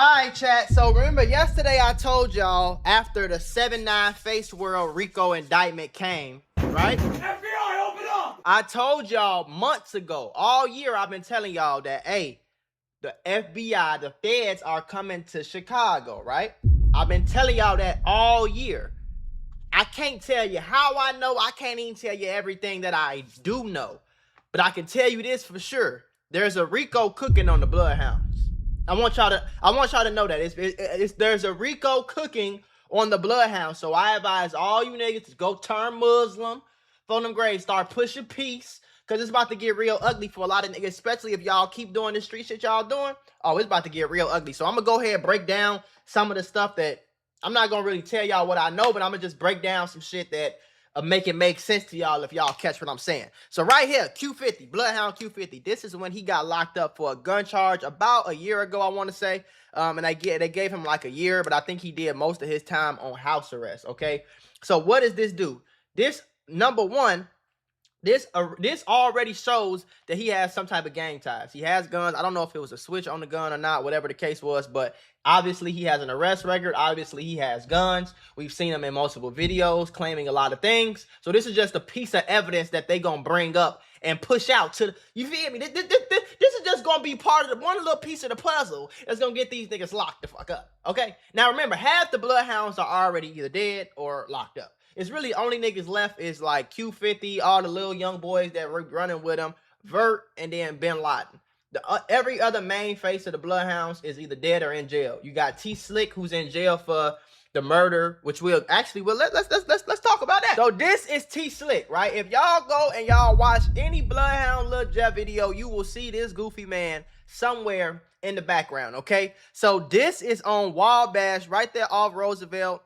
All right, chat. So remember yesterday I told y'all after the 7-9 Face World Rico indictment came, right? FBI, open up! I told y'all months ago, all year I've been telling y'all that, hey, the FBI, the feds are coming to Chicago, right? I've been telling y'all that all year. I can't tell you how I know. I can't even tell you everything that I do know. But I can tell you this for sure. There's a Rico cooking on the Bloodhounds. I want y'all to know that there's a Rico cooking on the Bloodhound. So I advise all you niggas to go turn Muslim, phone them grades, start pushing peace, because it's about to get real ugly for a lot of niggas, especially if y'all keep doing the street shit y'all doing. Oh, it's about to get real ugly. So I'm gonna go ahead and break down some of the stuff that I'm not gonna really tell y'all what I know, but I'm gonna just break down some shit that make it make sense to y'all if y'all catch what I'm saying. So right here, Q50, Bloodhound Q50. This is when he got locked up for a gun charge about a year ago, I want to say. And they gave him like a year, but I think he did most of his time on house arrest. Okay. So what does this do? This, number one, this already shows that he has some type of gang ties. He has guns. I don't know if it was a switch on the gun or not, whatever the case was, but obviously he has an arrest record. Obviously he has guns. We've seen him in multiple videos claiming a lot of things. So this is just a piece of evidence that they gonna bring up and push out to, you feel me? This is just gonna be part of one little piece of the puzzle that's gonna get these niggas locked the fuck up. Okay? Now remember, half the Bloodhounds are already either dead or locked up. It's really only niggas left is like Q50, all the little young boys that were running with him, Vert, and then Bin Laden. Every other main face of the Bloodhounds is either dead or in jail. You got T Slick, who's in jail for the murder, which we'll actually let's talk about that. So this is T Slick, right? If y'all go and y'all watch any Bloodhound Lil Jeff video, you will see this goofy man somewhere in the background. Okay, so this is on Wabash, right there off Roosevelt,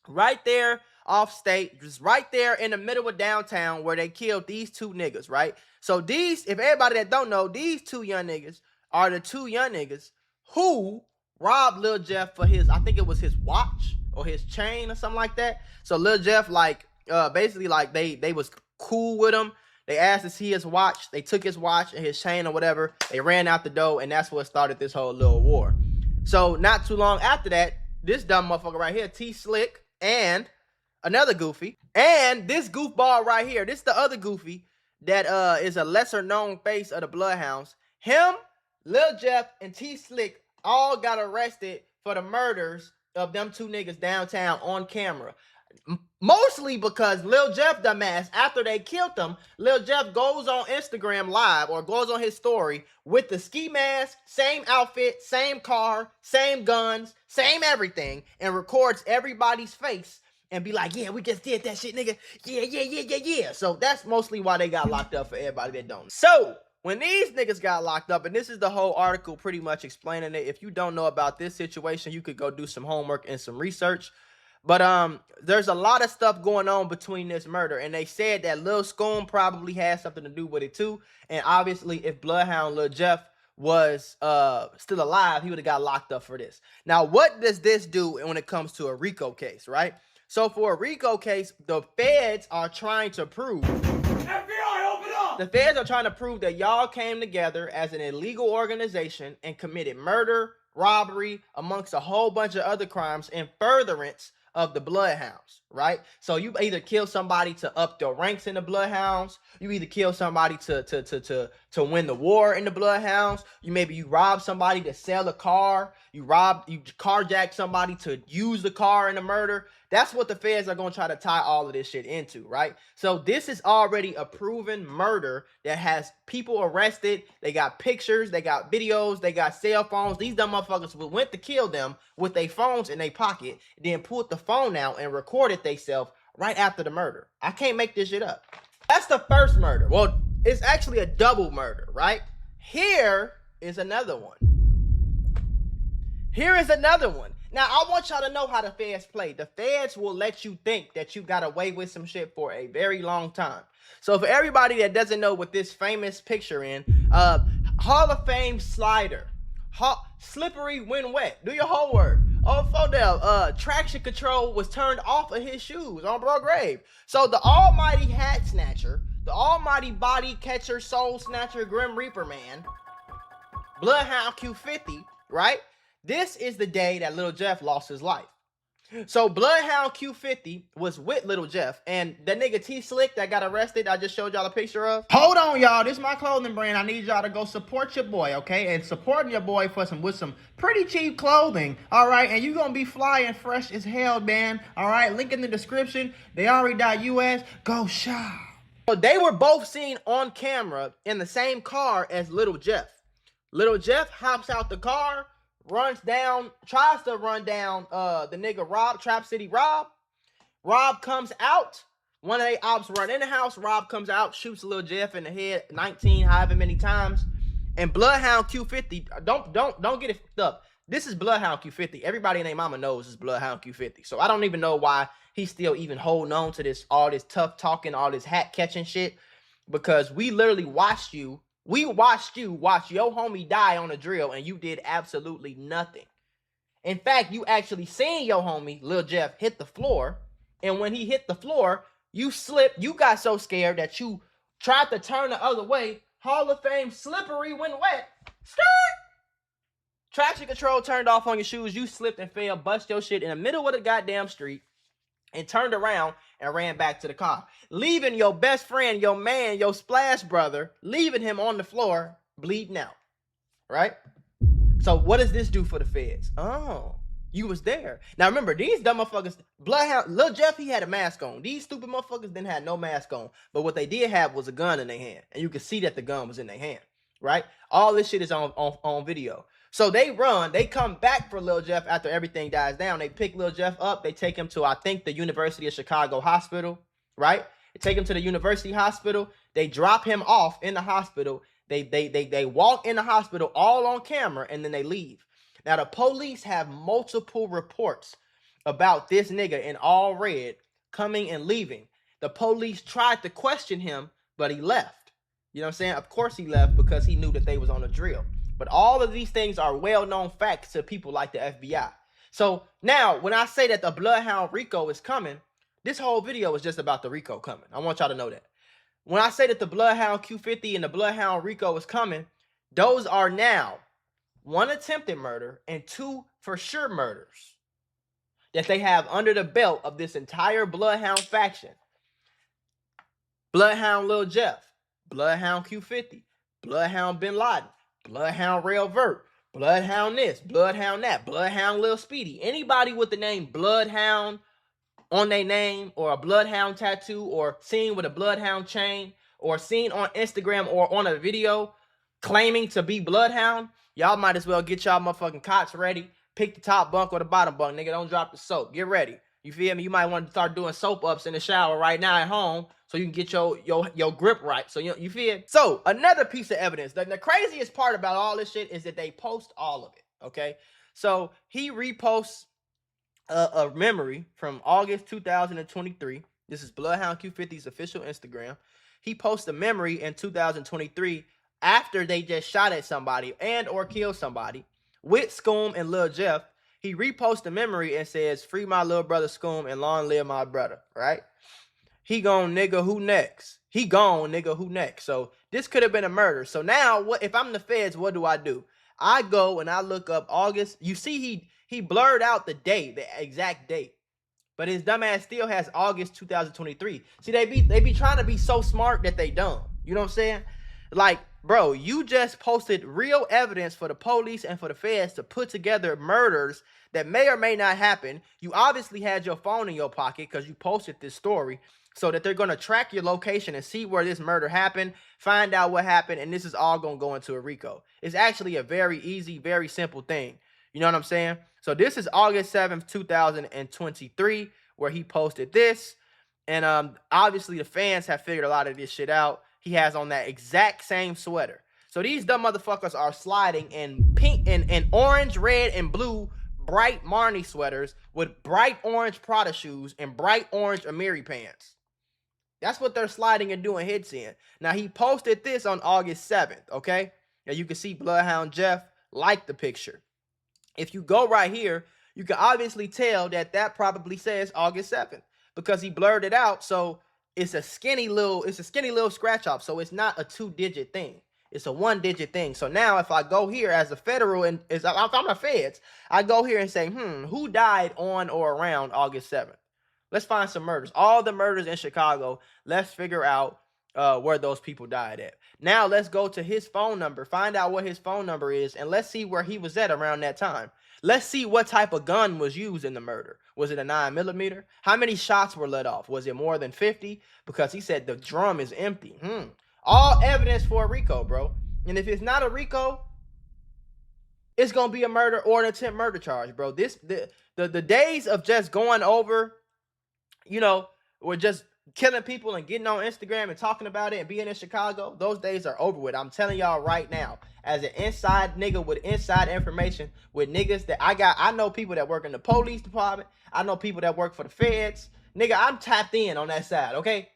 right there off state, just right there in the middle of downtown where they killed these two niggas, right? So these, if everybody that don't know, these two young niggas are the two young niggas who robbed Lil Jeff for his, I think it was his watch or his chain or something like that. So Lil Jeff, like, basically, like, they was cool with him. They asked to see his watch. They took his watch and his chain or whatever. They ran out the door, and that's what started this whole little war. So not too long after that, this dumb motherfucker right here, T Slick, and another goofy, and this goofball right here, this is the other goofy that is a lesser known face of the Bloodhounds. Him, Lil Jeff, and T Slick all got arrested for the murders of them two niggas downtown on camera. Mostly because Lil Jeff, dumbass, after they killed them, Lil Jeff goes on Instagram live or goes on his story with the ski mask, same outfit, same car, same guns, same everything, and records everybody's face and be like, yeah, we just did that shit, nigga. Yeah. So that's mostly why they got locked up, for everybody that don't know. So when these niggas got locked up, and this is the whole article pretty much explaining it. If you don't know about this situation, you could go do some homework and some research. But there's a lot of stuff going on between this murder, and they said that Lil Scoom probably had something to do with it too. And obviously, if Bloodhound Lil Jeff was still alive, he would have got locked up for this. Now, what does this do when it comes to a Rico case, right? So for a Rico case, the feds are trying to prove, FBI, open up! the feds are trying to prove that y'all came together as an illegal organization and committed murder, robbery, amongst a whole bunch of other crimes in furtherance of the Bloodhounds, right? So you either kill somebody to up their ranks in the Bloodhounds, you either kill somebody to win the war in the Bloodhounds, maybe you rob somebody to sell a car, you carjack somebody to use the car in a murder. That's what the feds are going to try to tie all of this shit into, right? So this is already a proven murder that has people arrested. They got pictures, they got videos, they got cell phones. These dumb motherfuckers went to kill them with their phones in their pocket, then pulled the phone out and recorded themselves right after the murder. I can't make this shit up. That's the first murder. Well, it's actually a double murder, right? Here is another one. Here is another one. Now, I want y'all to know how the feds play. The feds will let you think that you got away with some shit for a very long time. So for everybody that doesn't know what this famous picture in, Hall of Fame slider, slippery when wet, do your homework. Oh, Fodell, traction control was turned off of his shoes on bro grave. So the almighty hat snatcher, the almighty body catcher, soul snatcher, grim reaper man, Bloodhound Q50, right? This is the day that Lil Jeff lost his life. So Bloodhound Q50 was with Lil Jeff, and that nigga T Slick that got arrested, I just showed y'all a picture of. Hold on, y'all. This is my clothing brand. I need y'all to go support your boy, okay? And supporting your boy with some pretty cheap clothing, all right? And you gonna be fly and fresh as hell, man. All right, link in the description. They.us. Go shop. So they were both seen on camera in the same car as Lil Jeff. Lil Jeff hops out the car, tries to run down the nigga Rob, Trap City Rob. Rob comes out. One of the ops run in the house. Rob comes out, shoots Lil Jeff in the head 19, however many times. And Bloodhound Q50, don't get it fucked up. This is Bloodhound Q50. Everybody in their mama knows it's Bloodhound Q50. So I don't even know why he's still even holding on to all this tough talking, all this hat catching shit. Because we literally watched you. We watched you watch your homie die on a drill, and you did absolutely nothing. In fact, you actually seen your homie, Lil Jeff, hit the floor. And when he hit the floor, you slipped. You got so scared that you tried to turn the other way. Hall of Fame slippery when wet. Skirt! Traction control turned off on your shoes. You slipped and fell, bust your shit in the middle of the goddamn street, and turned around and ran back to the car, leaving your best friend, your man, your splash brother, leaving him on the floor bleeding out, right? So what does this do for the feds? Oh, you was there. Now remember, these dumb motherfuckers, Bloodhound, Lil Jeff, he had a mask on. These stupid motherfuckers didn't have no mask on, but what they did have was a gun in their hand, and you can see that the gun was in their hand, right? All this shit is on video. So they run, they come back for Lil Jeff after everything dies down. They pick Lil Jeff up, they take him to, I think, the University of Chicago hospital, right? They take him to the University hospital, they drop him off in the hospital, they walk in the hospital all on camera, and then they leave. Now, the police have multiple reports about this nigga in all red coming and leaving. The police tried to question him, but he left. You know what I'm saying? Of course he left because he knew that they was on a drill. But all of these things are well-known facts to people like the FBI. So now, when I say that the Bloodhound Rico is coming, this whole video is just about the Rico coming. I want y'all to know that. When I say that the Bloodhound Q50 and the Bloodhound Rico is coming, those are now 1 attempted murder and 2 for sure murders that they have under the belt of this entire Bloodhound faction. Bloodhound Lil Jeff, Bloodhound Q50, Bloodhound Bin Laden, Bloodhound Rail Vert, Bloodhound this, Bloodhound that, Bloodhound Lil Speedy. Anybody with the name Bloodhound on their name, or a Bloodhound tattoo, or seen with a Bloodhound chain, or seen on Instagram or on a video claiming to be Bloodhound, y'all might as well get y'all motherfucking cots ready. Pick the top bunk or the bottom bunk, nigga. Don't drop the soap. Get ready. You feel me? You might want to start doing soap ups in the shower right now at home, so you can get your grip right. So you feel? So another piece of evidence. The craziest part about all this shit is that they post all of it. Okay, so he reposts a memory from August 2023. This is Bloodhound Q50's official Instagram. He posts a memory in 2023 after they just shot at somebody and or killed somebody with Scoom and Lil Jeff. He reposts a memory and says, "Free my little brother Scoom and long live my brother," right? He gone, nigga, who next? He gone, nigga, who next? So this could have been a murder. So now, what if I'm the feds, what do? I go and I look up August. You see, he blurred out the date, the exact date. But his dumbass still has August 2023. See, they be trying to be so smart that they dumb. You know what I'm saying? Like, bro, you just posted real evidence for the police and for the feds to put together murders that may or may not happen. You obviously had your phone in your pocket because you posted this story, so that they're going to track your location and see where this murder happened, find out what happened, and this is all going to go into a RICO. It's actually a very easy, very simple thing. You know what I'm saying? So this is August 7th, 2023, where he posted this. And obviously the fans have figured a lot of this shit out. He has on that exact same sweater. So these dumb motherfuckers are sliding in pink and orange, red, and blue bright Marnie sweaters with bright orange Prada shoes and bright orange Amiri pants. That's what they're sliding and doing hits in. Now, he posted this on August 7th, okay? Now, you can see Bloodhound Jeff like the picture. If you go right here, you can obviously tell that that probably says August 7th because he blurred it out. So it's a skinny little scratch off. So it's not a 2-digit thing. It's a 1-digit thing. So now if I go here as a federal, and if I'm the feds, I go here and say, who died on or around August 7th? Let's find some murders. All the murders in Chicago, let's figure out where those people died at. Now let's go to his phone number, find out what his phone number is, and let's see where he was at around that time. Let's see what type of gun was used in the murder. Was it a 9mm? How many shots were let off? Was it more than 50? Because he said the drum is empty. All evidence for a Rico, bro. And if it's not a Rico, it's gonna be a murder or an attempt murder charge, bro. The days of just going over, or just killing people and getting on Instagram and talking about it and being in Chicago, those days are over with. I'm telling y'all right now, as an inside nigga with inside information, with niggas that I know people that work in the police department. I know people that work for the feds. Nigga, I'm tapped in on that side, okay?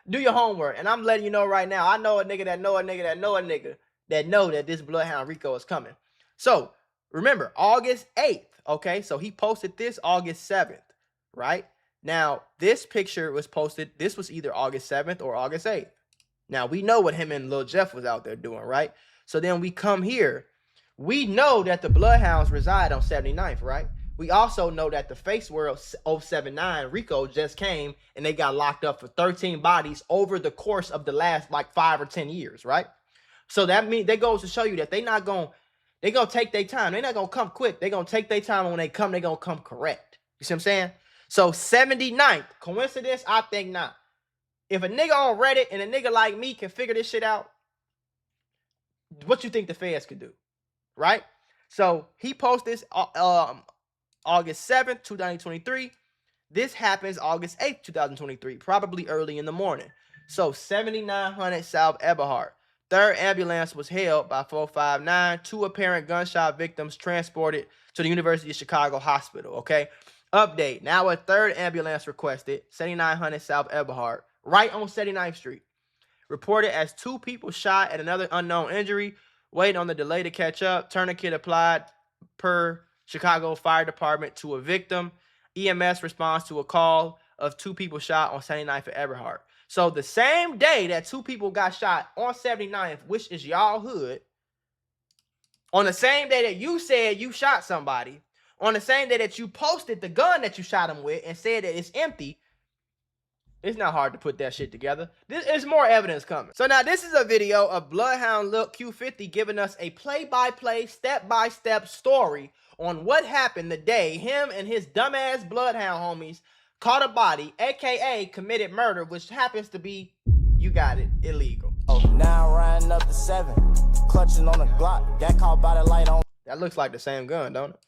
Do your homework. And I'm letting you know right now, I know a nigga that know a nigga that know a nigga that know that this Bloodhound Rico is coming. So, remember, August 8th, okay? So, he posted this August 7th, right? Now, this picture was posted, this was either August 7th or August 8th. Now, we know what him and Lil Jeff was out there doing, right? So then we come here. We know that the Bloodhounds reside on 79th, right? We also know that the Face World 079 Rico just came and they got locked up for 13 bodies over the course of the last like 5 or 10 years, right? So that means that goes to show you that they're gonna take their time. They're not gonna come quick. They're gonna take their time, and when they come, they're gonna come correct. You see what I'm saying? So 79th, coincidence? I think not. If a nigga on Reddit and a nigga like me can figure this shit out, what you think the feds could do, right? So he posted this August 7th, 2023. This happens August 8th, 2023, probably early in the morning. So 7900 South Eberhard. Third ambulance was hailed by 459. 2 apparent gunshot victims transported to the University of Chicago Hospital, okay? Update. Now a third ambulance requested, 7900 South Eberhard, right on 79th Street. Reported as 2 people shot and another unknown injury. Waiting on the delay to catch up. Tourniquet applied per Chicago Fire Department to a victim. EMS responds to a call of 2 people shot on 79th and Eberhard. So the same day that 2 people got shot on 79th, which is y'all hood, on the same day that you said you shot somebody, on the same day that you posted the gun that you shot him with and said that it's empty, it's not hard to put that shit together. There's more evidence coming. So now this is a video of Bloodhound Q50 giving us a play-by-play, step-by-step story on what happened the day him and his dumbass Bloodhound homies caught a body, aka committed murder, which happens to be, you got it, illegal. Oh, now riding up to 7, clutching on a Glock, got caught by the light on. That looks like the same gun, don't it?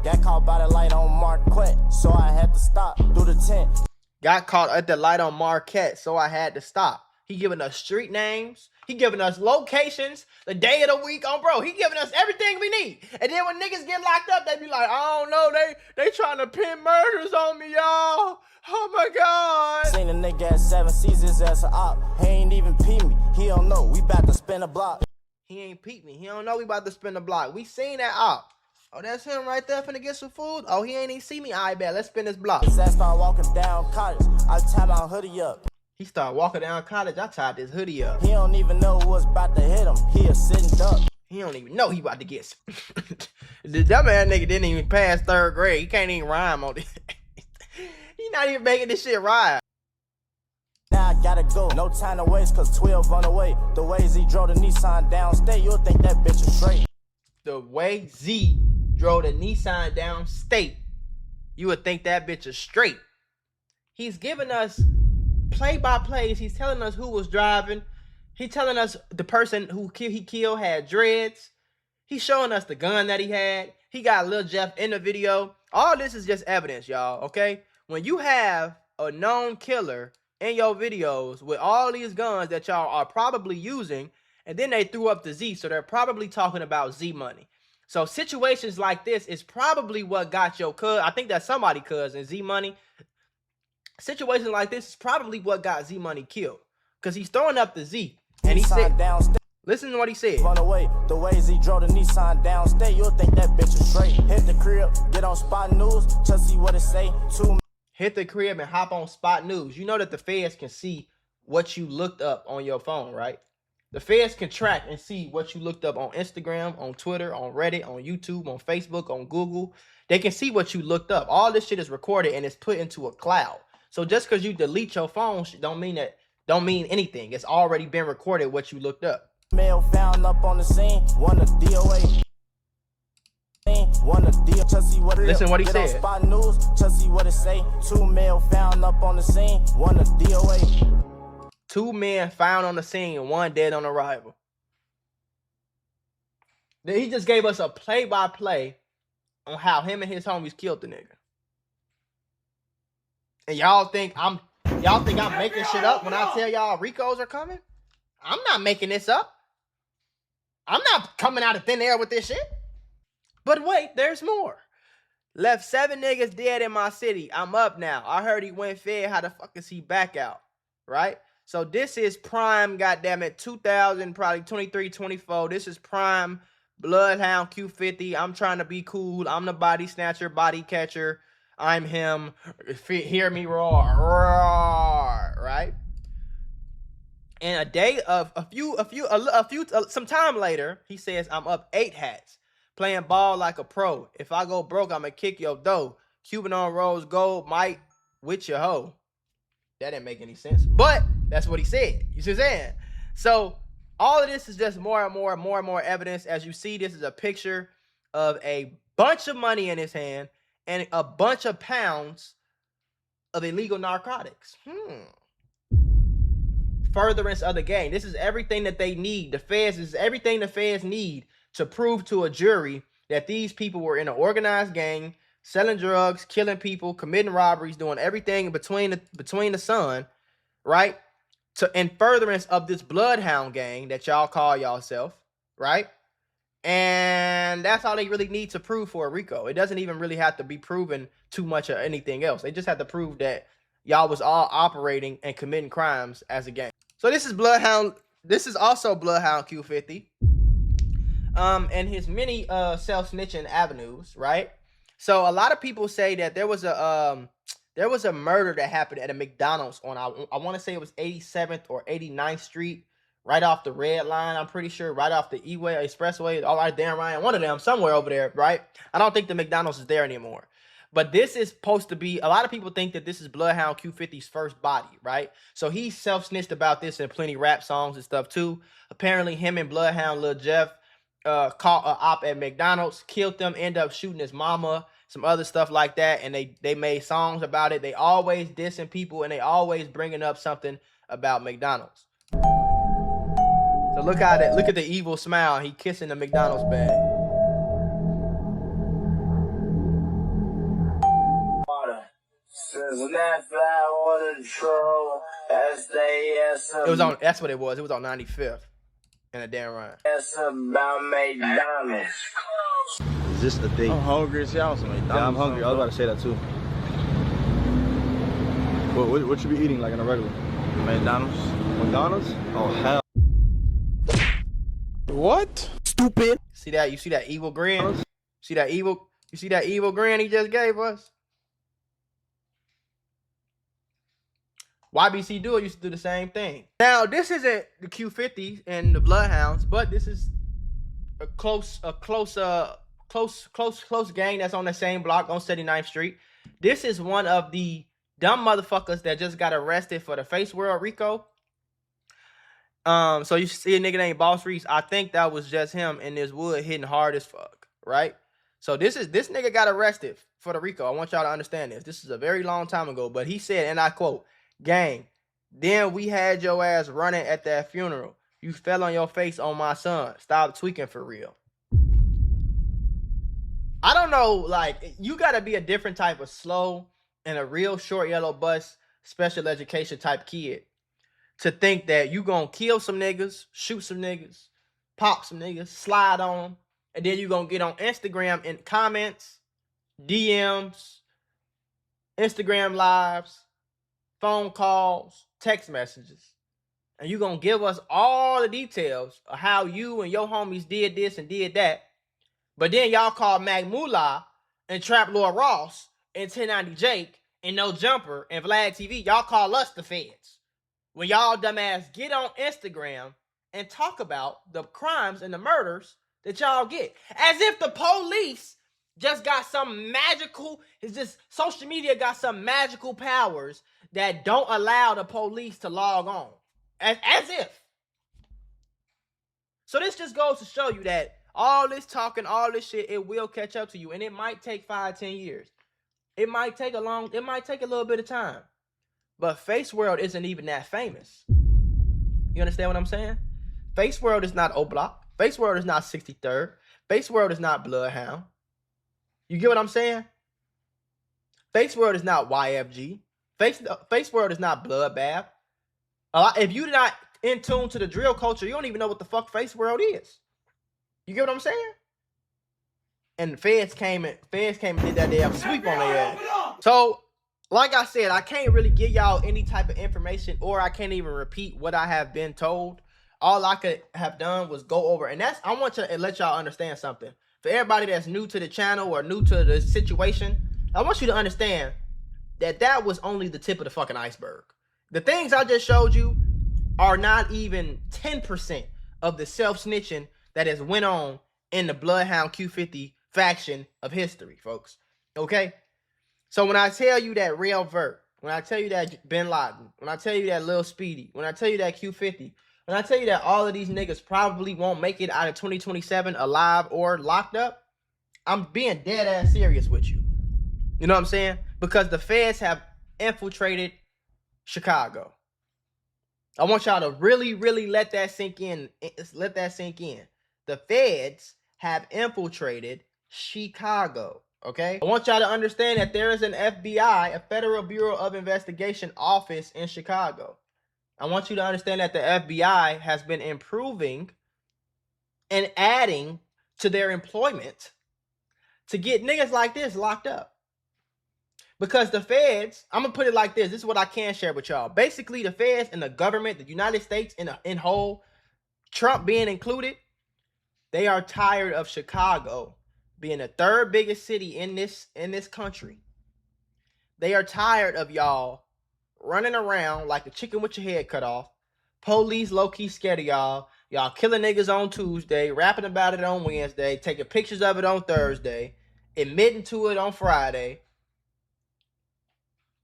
Got caught by the light on Marquette, so I had to stop through the tent. Got caught at the light on Marquette, so I had to stop. He giving us street names. He giving us locations, the day of the week. Oh, bro, he giving us everything we need. And then when niggas get locked up, they be like, I don't know, they trying to pin murders on me, y'all. Oh, my God. Seen a nigga at 7 Seasons as an op. He ain't even peep me. He don't know. We about to spin a block. He ain't peep me. He don't know we about to spin a block. We seen that op. Oh, that's him right there finna get some food? Oh, he ain't even see me? I bet. Let's spin this block. His ass start walking down Cottage. I tie my hoodie up. He started walking down Cottage. I tied this hoodie up. He don't even know what's about to hit him. He a sitting duck. He don't even know he about to get the dumbass nigga didn't even pass 3rd grade. He can't even rhyme on this. He not even making this shit rhyme. Now I gotta go. No time to waste, cause 12 run away. The ways he drove the Nissan downstate, you'll think that bitch is straight. The way Z drove the Nissan downstate, you would think that bitch is straight. He's giving us play-by-plays. He's telling us who was driving. He's telling us the person who he killed had dreads. He's showing us the gun that he had. He got Lil Jeff in the video. All this is just evidence, y'all, okay? When you have a known killer in your videos with all these guns that y'all are probably using, and then they threw up the Z, so they're probably talking about Z money. So situations like this is probably what got your cousin. I think that's somebody cousin, Z Money. Situations like this is probably what got Z Money killed. Because he's throwing up the Z. And he said, listen to what he said. Run away. The ways he drove the Nissan downstate, you'll think that bitch is straight. Hit the crib, get on Spot News, just see what it say. Hit the crib and hop on Spot News. You know that the feds can see what you looked up on your phone, right? The feds can track and see what you looked up on Instagram, on Twitter, on Reddit, on YouTube, on Facebook, on Google. They can see what you looked up. All this shit is recorded and it's put into a cloud. So just because you delete your phone don't mean anything. It's already been recorded what you looked up. Male found up on the scene, wanna DOA. Listen what he said. Spot news, just see what it say. 2 male found up on the scene, wanna DOA. 2 men found on the scene and 1 dead on arrival. Then he just gave us a play-by-play on how him and his homies killed the nigga. And y'all think I'm making shit up when I tell y'all Ricos are coming? I'm not making this up. I'm not coming out of thin air with this shit. But wait, there's more. Left 7 niggas dead in my city. I'm up now. I heard he went fed. How the fuck is he back out? Right? So this is prime, goddammit, 2000, probably 23, 24. This is prime Bloodhound Q50. I'm trying to be cool. I'm the body snatcher, body catcher. I'm him. Hear me roar. Roar. Right? And some time later, he says, I'm up 8 hats. Playing ball like a pro. If I go broke, I'ma kick your dough. Cuban on rose gold, Mike with your hoe. That didn't make any sense. But that's what he said. You see what I'm saying? So all of this is just more and more evidence. As you see, this is a picture of a bunch of money in his hand and a bunch of pounds of illegal narcotics. Furtherance of the gang. This is everything that they need. This is everything the feds need to prove to a jury that these people were in an organized gang, selling drugs, killing people, committing robberies, doing everything between the sun, right? In furtherance of this Bloodhound gang that y'all call yourself, right? And that's all they really need to prove for a Rico. It doesn't even really have to be proven too much or anything else. They just have to prove that y'all was all operating and committing crimes as a gang. So this is Bloodhound. This is also Bloodhound Q50. And his many self-snitching avenues, right? So a lot of people say that there was a murder that happened at a McDonald's on I want to say it was 87th or 89th Street, right off the red line. I'm pretty sure right off the E-way expressway. All right, damn Ryan, one of them somewhere over there, right? I don't think the McDonald's is there anymore. But this is supposed to be, a lot of people think that this is Bloodhound Q50's first body, right? So he self-snitched about this in plenty rap songs and stuff too. Apparently him and Bloodhound Lil Jeff caught a op at McDonald's, killed them, end up shooting his mama, some other stuff like that, and they made songs about it. They always dissing people, and they always bringing up something about McDonald's. So look at the evil smile. He kissing the McDonald's bag. It was on. That's what it was. It was on 95th. And a damn rhyme. It's about McDonald's. Is this a thing? I'm hungry as hell. Yeah, I'm hungry. I was about to say that too. What you be eating like in a regular? McDonald's. McDonald's? Oh hell. What? Stupid. See that? You see that evil grin? You see that evil grin he just gave us? YBC Duo used to do the same thing. Now, this isn't the Q50 and the Bloodhounds, but this is a close gang that's on the same block on 79th Street. This is one of the dumb motherfuckers that just got arrested for the Face World Rico. So you see a nigga named Boss Reese. I think that was just him in this wood hitting hard as fuck, right? So this nigga got arrested for the Rico. I want y'all to understand this. This is a very long time ago, but he said, and I quote, "Gang, then we had your ass running at that funeral. You fell on your face on my son. Stop tweaking for real." I don't know, like, you gotta be a different type of slow and a real short yellow bus special education type kid to think that you gonna kill some niggas, shoot some niggas, pop some niggas, slide on them, and then you gonna get on Instagram in comments, DMs, Instagram lives, phone calls, text messages, and you gonna give us all the details of how you and your homies did this and did that, but then y'all call Mac Mula and Trap Lord Ross and 1090 Jake and No Jumper and Vlad TV. Y'all call us the feds. when y'all dumbass get on Instagram and talk about the crimes and the murders that y'all get. As if the police just got some magical, it's just social media got some magical powers that don't allow the police to log on. As if. So this just goes to show you that all this talking, all this shit, it will catch up to you. And it might take 5-10 years. It might take a little bit of time. But Face World isn't even that famous. You understand what I'm saying? Face World is not O-Block. Face World is not 63rd. Face World is not Bloodhound. You get what I'm saying? Face World is not YFG. Face World is not Bloodbath. If you're not in tune to the drill culture, you don't even know what the fuck Face World is. You get what I'm saying? And the feds came and did that damn sweep on their ass. So, like I said, I can't really give y'all any type of information, or I can't even repeat what I have been told. All I could have done was go over, and I want to let y'all understand something. For everybody that's new to the channel or new to the situation, I want you to understand that was only the tip of the fucking iceberg. The things I just showed you are not even 10% of the self-snitching that has went on in the Bloodhound Q50 faction of history, folks. Okay? So when I tell you that Real Vert, when I tell you that Bin Laden, when I tell you that Lil Speedy, when I tell you that Q50, when I tell you that all of these niggas probably won't make it out of 2027 alive or locked up, I'm being dead ass serious with you. You know what I'm saying? Because the feds have infiltrated Chicago. I want y'all to really, really let that sink in. Let that sink in. The feds have infiltrated Chicago. Okay? I want y'all to understand that there is an FBI, a Federal Bureau of Investigation office in Chicago. I want you to understand that the FBI has been improving and adding to their employment to get niggas like this locked up. Because the feds, I'm going to put it like this. This is what I can share with y'all. Basically, the feds and the government, the United States in whole, Trump being included, they are tired of Chicago being the third biggest city in this country. They are tired of y'all running around like a chicken with your head cut off. Police low-key scared of y'all. Y'all killing niggas on Tuesday, rapping about it on Wednesday, taking pictures of it on Thursday, admitting to it on Friday.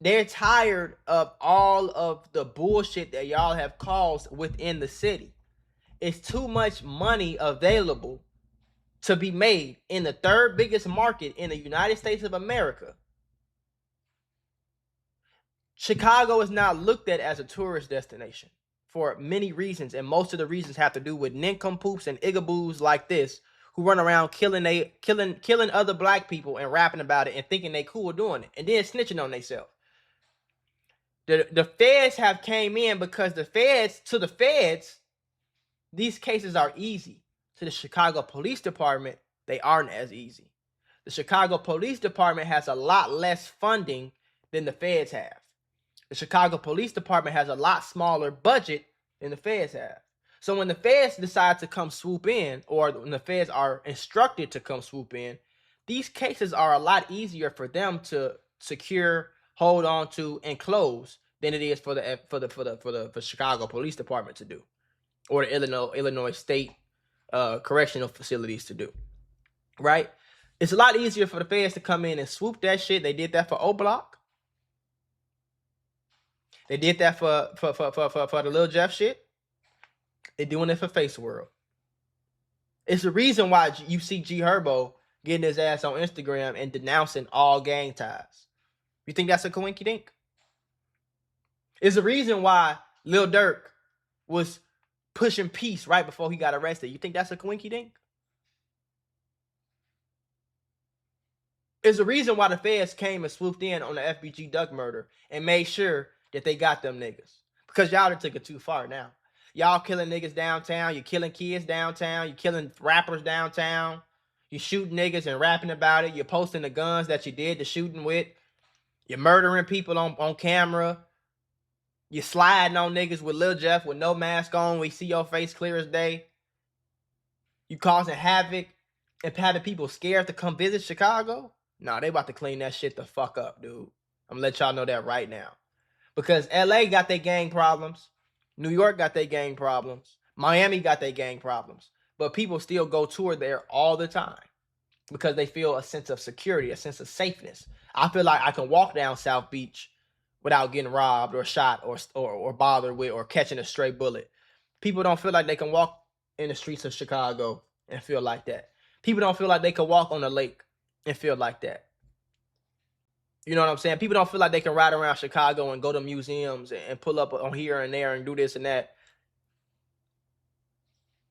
They're tired of all of the bullshit that y'all have caused within the city. It's too much money available to be made in the third biggest market in the United States of America. Chicago is now looked at as a tourist destination for many reasons, and most of the reasons have to do with nincompoops and igaboos like this who run around killing other black people and rapping about it and thinking they cool doing it, and then snitching on themselves. The feds have came in because the feds, these cases are easy. To the Chicago Police Department, they aren't as easy. The Chicago Police Department has a lot less funding than the feds have. The Chicago Police Department has a lot smaller budget than the feds have. So when the feds decide to come swoop in, or when the feds are instructed to come swoop in, these cases are a lot easier for them to secure, hold on to, and close than it is for the Chicago Police Department to do, or the Illinois State correctional facilities to do. Right? It's a lot easier for the feds to come in and swoop that shit. They did that for O-Block. They did that for the Lil Jeff shit. They're doing it for Face World. It's the reason why you see G Herbo getting his ass on Instagram and denouncing all gang ties. You think that's a coinky dink? It's the reason why Lil Durk was pushing peace right before he got arrested. You think that's a coinky dink? It's the reason why the feds came and swooped in on the FBG Duck murder and made sure that they got them niggas. Because y'all done took it too far now. Y'all killing niggas downtown. You're killing kids downtown. You're killing rappers downtown. You shooting niggas and rapping about it. You're posting the guns that you did the shooting with. You're murdering people on camera. You're sliding on niggas with Lil Jeff with no mask on. We see your face clear as day. You causing havoc and having people scared to come visit Chicago? Nah, they about to clean that shit the fuck up, dude. I'm gonna let y'all know that right now. Because LA got their gang problems. New York got their gang problems. Miami got their gang problems. But people still go tour there all the time because they feel a sense of security, a sense of safeness. I feel like I can walk down South Beach without getting robbed or shot or bothered with or catching a stray bullet. People don't feel like they can walk in the streets of Chicago and feel like that. People don't feel like they can walk on the lake and feel like that. You know what I'm saying? People don't feel like they can ride around Chicago and go to museums and pull up on here and there and do this and that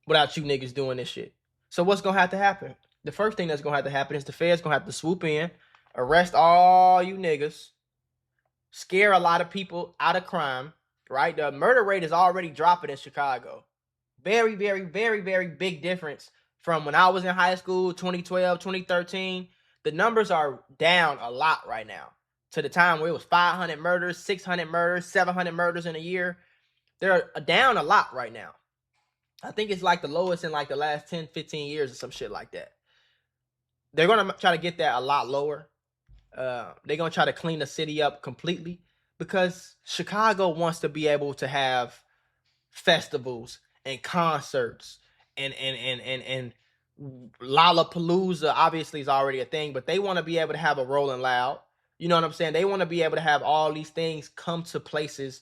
without you niggas doing this shit. So what's going to have to happen? The first thing that's going to have to happen is the feds going to have to swoop in, arrest all you niggas, scare a lot of people out of crime, right? The murder rate is already dropping in Chicago. Very, very, very, very big difference from when I was in high school, 2012, 2013. The numbers are down a lot right now. To the time where it was 500 murders, 600 murders, 700 murders in a year. They're down a lot right now. I think it's like the lowest in like the last 10, 15 years or some shit like that. They're going to try to get that a lot lower. They're going to try to clean the city up completely because Chicago wants to be able to have festivals and concerts and Lollapalooza obviously is already a thing, but they want to be able to have a Rolling Loud. You know what I'm saying? They want to be able to have all these things come to places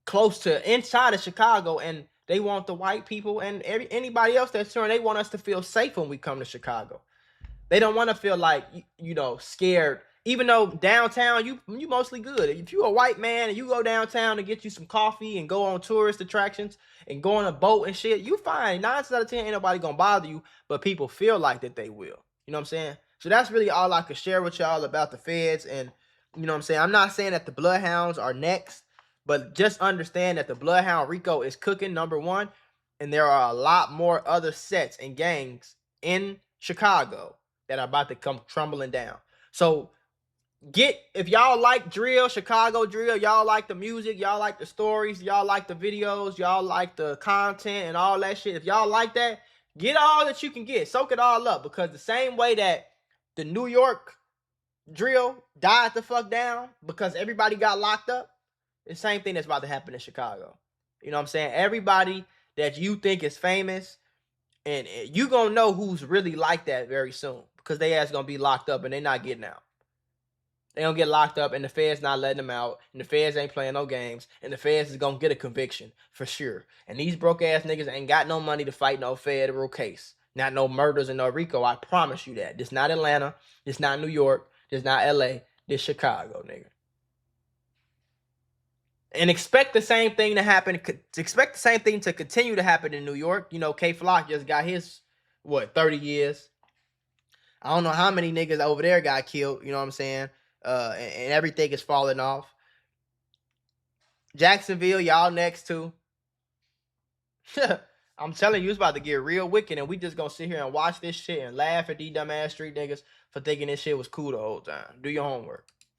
close to inside of Chicago, and they want the white people and anybody else that's touring, they want us to feel safe when we come to Chicago. They don't want to feel like, you know, scared. Even though downtown, you mostly good. If you're a white man and you go downtown to get you some coffee and go on tourist attractions and go on a boat and shit, you fine. 9 out of 10 ain't nobody gonna bother you, but people feel like that they will. You know what I'm saying? So that's really all I could share with y'all about the feds. And you know what I'm saying? I'm not saying that the Bloodhounds are next, but just understand that the Bloodhound Rico is cooking, number one. And there are a lot more other sets and gangs in Chicago that are about to come crumbling down. So if y'all like drill, Chicago drill, y'all like the music, y'all like the stories, y'all like the videos, y'all like the content and all that shit. If y'all like that, get all that you can get. Soak it all up, because the same way that the New York drill died the fuck down because everybody got locked up, the same thing that's about to happen in Chicago. You know what I'm saying? Everybody that you think is famous, and you gonna know who's really like that very soon, because they ass gonna be locked up and they not getting out. They don't get locked up and the feds not letting them out, and the feds ain't playing no games, and the feds is gonna get a conviction for sure. And these broke ass niggas ain't got no money to fight no federal case. Not no murders and no Rico, I promise you that. This not Atlanta, this not New York, this not LA, this Chicago, nigga. And expect the same thing to happen. Expect the same thing to continue to happen in New York. You know, K Flock just got his, 30 years. I don't know how many niggas over there got killed. You know what I'm saying? And everything is falling off. Jacksonville, y'all next too. I'm telling you, it's about to get real wicked, and we just gonna sit here and watch this shit and laugh at these dumbass street niggas for thinking this shit was cool the whole time. Do your homework.